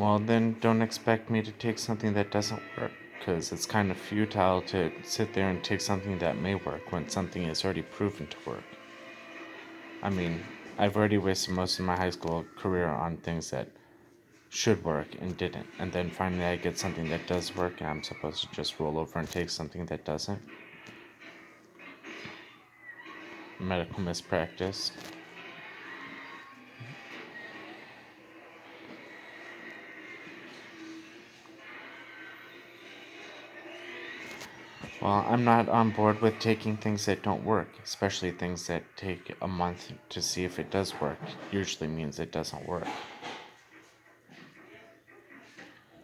Well, then don't expect me to take something that doesn't work, because it's kind of futile to sit there and take something that may work when something is already proven to work. I mean, I've already wasted most of my high school career on things that should work and didn't, and then finally I get something that does work and I'm supposed to just roll over and take something that doesn't. Medical mispractice. Well, I'm not on board with taking things that don't work, especially things that take a month to see if it does work. Usually means it doesn't work.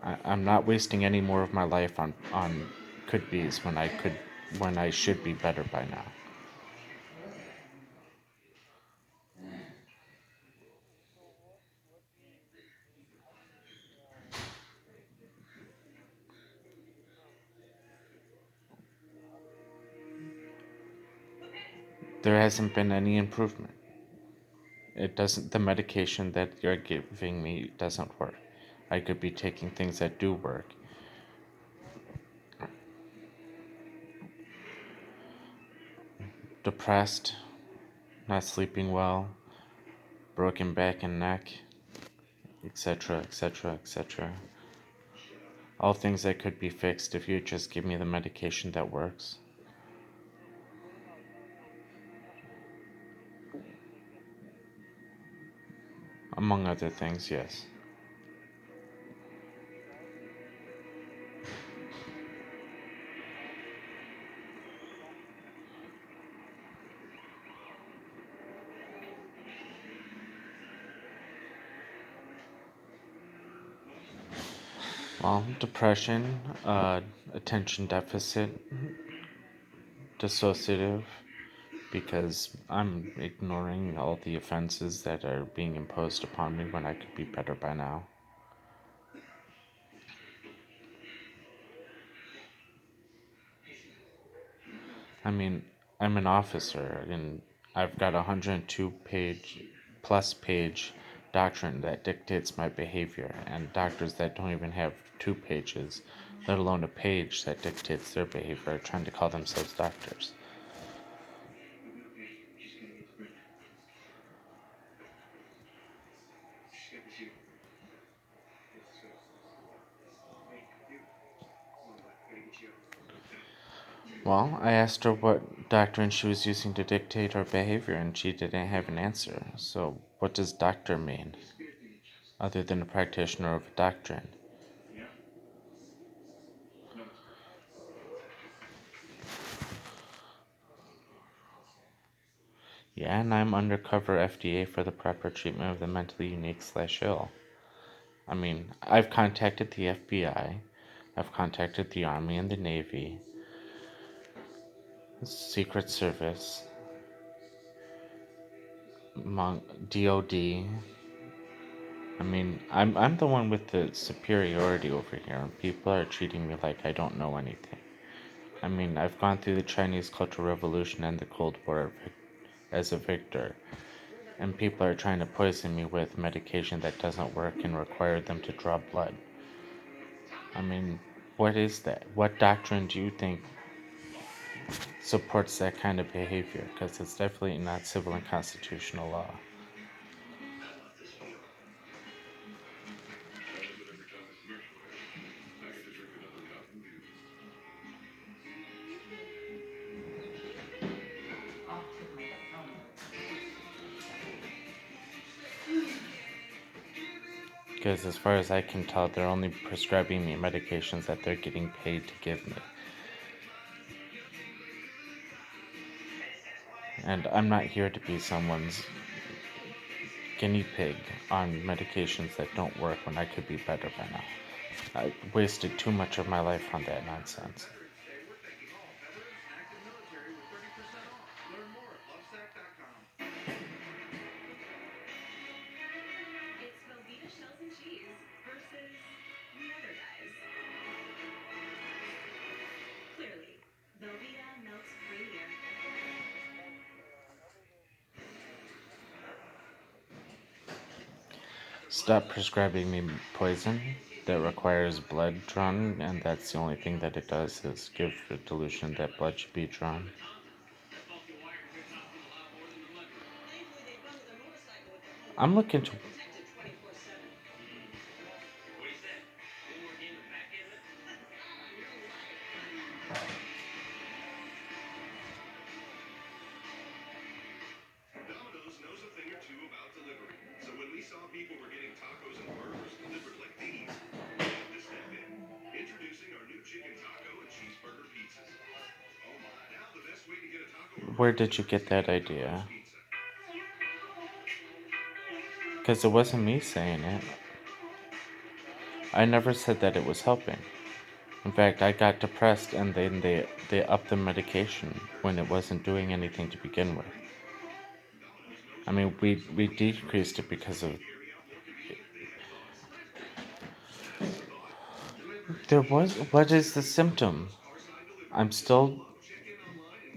I'm not wasting any more of my life on could be's when I should be better by now. There hasn't been any improvement. It doesn't, the medication that you're giving me doesn't work. I could be taking things that do work. Depressed, not sleeping well, broken back and neck, etc., etc., etc. All things that could be fixed if you just give me the medication that works. Among other things, yes. Well, depression, attention deficit, dissociative, because I'm ignoring all the offenses that are being imposed upon me when I could be better by now. I mean, I'm an officer and I've got a 102 page doctrine that dictates my behavior, and doctors that don't even have 2 pages, let alone a page that dictates their behavior, are trying to call themselves doctors. Well, I asked her what doctrine she was using to dictate her behavior, and she didn't have an answer. So, what does doctor mean, other than a practitioner of a doctrine? Yeah, and I'm undercover FDA for the proper treatment of the mentally unique/ill. I mean, I've contacted the FBI, I've contacted the Army and the Navy, Secret Service, DOD. I mean, I'm the one with the superiority over here, and people are treating me like I don't know anything. I mean, I've gone through the Chinese Cultural Revolution and the Cold War as a victor, and people are trying to poison me with medication that doesn't work and require them to draw blood. I mean, what is that? What doctrine do you think supports that kind of behavior? Because it's definitely not civil and constitutional law. Because as far as I can tell, they're only prescribing me medications that they're getting paid to give me. And I'm not here to be someone's guinea pig on medications that don't work when I could be better by now. I wasted too much of my life on that nonsense. stop prescribing me poison that requires blood drawn, and that's the only thing that it does is give a delusion that blood should be drawn. I'm looking to. Where did you get that idea? Because it wasn't me saying it. I never said that it was helping. In fact, I got depressed and then they upped the medication when it wasn't doing anything to begin with. I mean, we decreased it because of. There was. What is the symptom? I'm still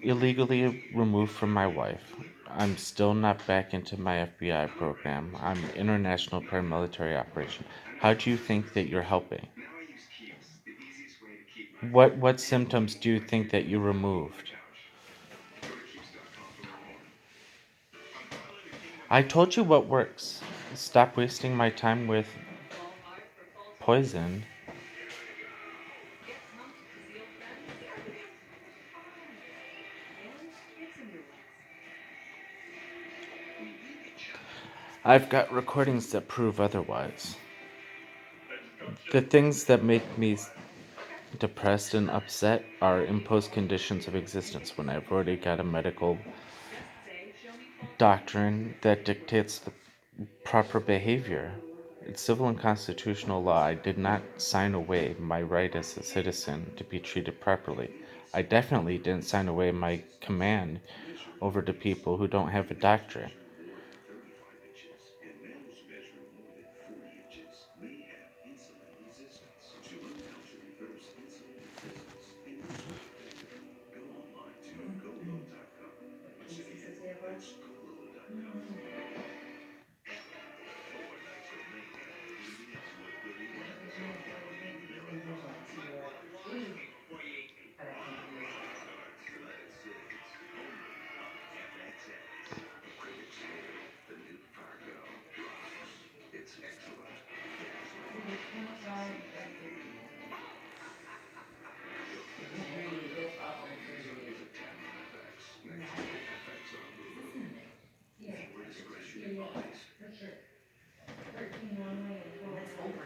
illegally removed from my wife. I'm still not back into my FBI program. I'm international paramilitary operation. How do you think that you're helping? What symptoms do you think that you removed? I told you what works. Stop wasting my time with poison. I've got recordings that prove otherwise. The things that make me depressed and upset are imposed conditions of existence when I've already got a medical doctrine that dictates the proper behavior. It's civil and constitutional law. I did not sign away my right as a citizen to be treated properly. I definitely didn't sign away my command over to people who don't have a doctrine.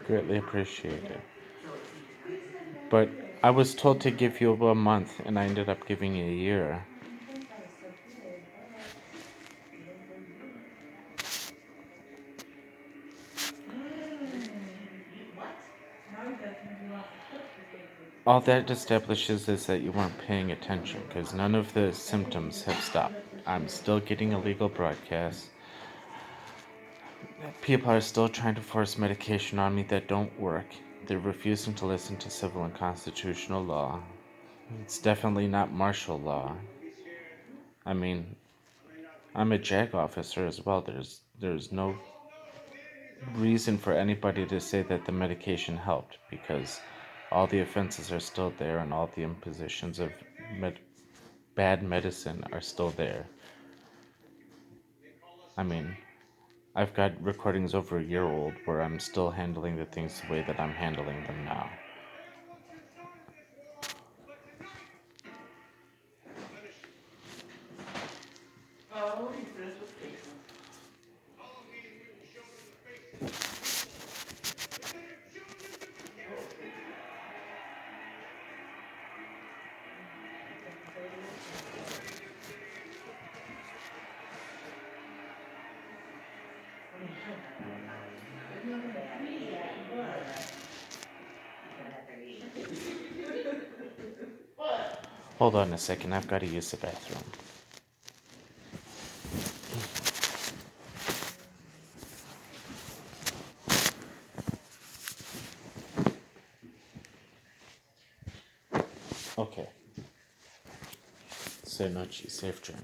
Greatly appreciated. But I was told to give you a month, and I ended up giving you a year. All that establishes is that you weren't paying attention, because none of the symptoms have stopped. I'm still getting illegal broadcasts. People are still trying to force medication on me that don't work. They're refusing to listen to civil and constitutional law. It's definitely not martial law. I mean, I'm a JAG officer as well. There's no reason for anybody to say that the medication helped because all the offenses are still there and all the impositions of bad medicine are still there. I mean, I've got recordings over a year old where I'm still handling the things the way that I'm handling them now. Hold on a second, I've got to use the bathroom. Okay. Say no, safe journey.